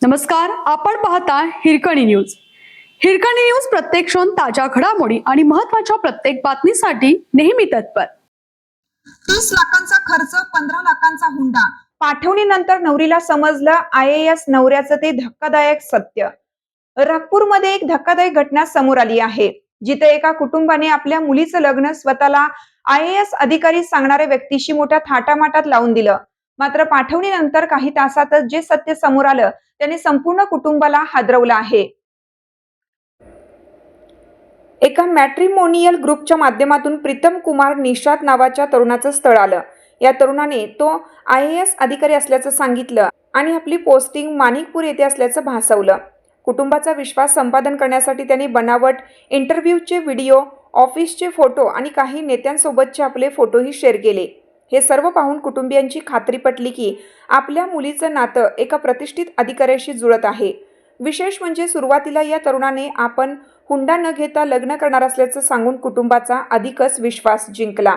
नमस्कार, आपण पाहता हिरकणी न्यूज. हिरकणी न्यूज प्रत्येक क्षण ताज्या घडामोडी आणि महत्त्वाच्या प्रत्येक बातमीसाठी नेहमी तत्पर. 30 लाखांचा खर्च, 15 लाखांचा हुंडा. पाठवणीनंतर नवरीला समजलं IAS नवऱ्याचं ते धक्कादायक सत्य. नागपूरमध्ये एक धक्कादायक घटना समोर आली आहे, जिथे एका कुटुंबाने आपल्या मुलीचं लग्न स्वतःला IAS अधिकारी सांगणाऱ्या व्यक्तीशी मोठ्या थाटामाटात लावून दिलं. मात्र पाठवणीनंतर काही तासातच जे सत्य समोर आलं त्याने संपूर्ण कुटुंबाला हादरवलं आहे. एका मॅट्रिमोनियल ग्रुपच्या माध्यमातून प्रीतम कुमार निषाद नावाच्या तरुणाचं स्थळ आलं. या तरुणाने तो IAS अधिकारी असल्याचं सांगितलं आणि आपली पोस्टिंग माणिकपूर येथे असल्याचं भासवलं. कुटुंबाचा विश्वास संपादन करण्यासाठी त्यांनी बनावट इंटरव्ह्यूचे व्हिडिओ, ऑफिसचे फोटो आणि काही नेत्यांसोबतचे आपले फोटोही शेअर केले. हे सर्व पाहून कुटुंबियांची खात्री पटली की आपल्या मुलीचं नातं एका प्रतिष्ठित अधिकाऱ्याशी जुळत आहे. विशेष म्हणजे सुरुवातीला या तरुणाने आपण हुंडा न घेता लग्न करणार असल्याचं सांगून कुटुंबाचा अधिकच विश्वास जिंकला.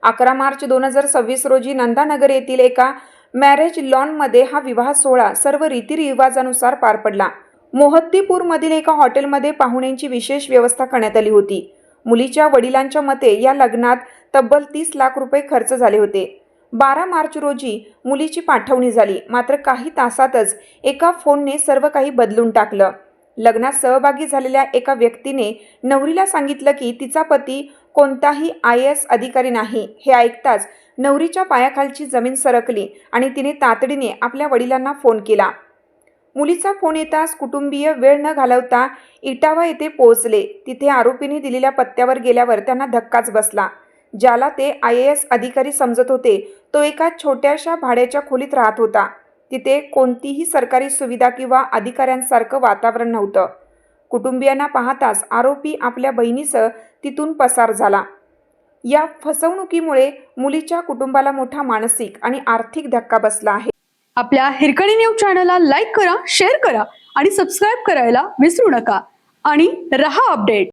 11 मार्च 2026 रोजी नंदानगर येथील एका मॅरेज लॉनमध्ये हा विवाह सोहळा सर्व रीतिरिवाजानुसार पार पडला. मोहद्दीपूरमधील एका हॉटेलमध्ये पाहुण्यांची विशेष व्यवस्था करण्यात आली होती. मुलीच्या वडिलांच्या मते या लग्नात तब्बल 30 लाख रुपये खर्च झाले होते. 12 मार्च रोजी मुलीची पाठवणी झाली. मात्र काही तासातच एका फोनने सर्व काही बदलून टाकलं. लग्नात सहभागी झालेल्या एका व्यक्तीने नवरीला सांगितलं की तिचा पती कोणताही IAS अधिकारी नाही. हे ऐकताच नवरीच्या पायाखालची जमीन सरकली आणि तिने तातडीने आपल्या वडिलांना फोन केला. मुलीचा फोन येताच कुटुंबीय वेळ न घालवता इटावा येथे पोहोचले. तिथे आरोपीने दिलेल्या पत्त्यावर गेल्यावर त्यांना धक्काच बसला. ज्याला ते IAS अधिकारी समजत होते तो एका छोट्याशा भाड्याच्या खोलीत राहत होता. तिथे कोणतीही सरकारी सुविधा किंवा अधिकाऱ्यांसारखं वातावरण नव्हतं. कुटुंबियांना पाहताच आरोपी आपल्या बहिणीसह तिथून पसार झाला. या फसवणुकीमुळे मुलीच्या कुटुंबाला मोठा मानसिक आणि आर्थिक धक्का बसला आहे. आपल्या हिरकणी न्यूज चॅनलला लाईक करा, शेअर करा आणि सबस्क्राईब करायला विसरू नका आणि रहा अपडेट.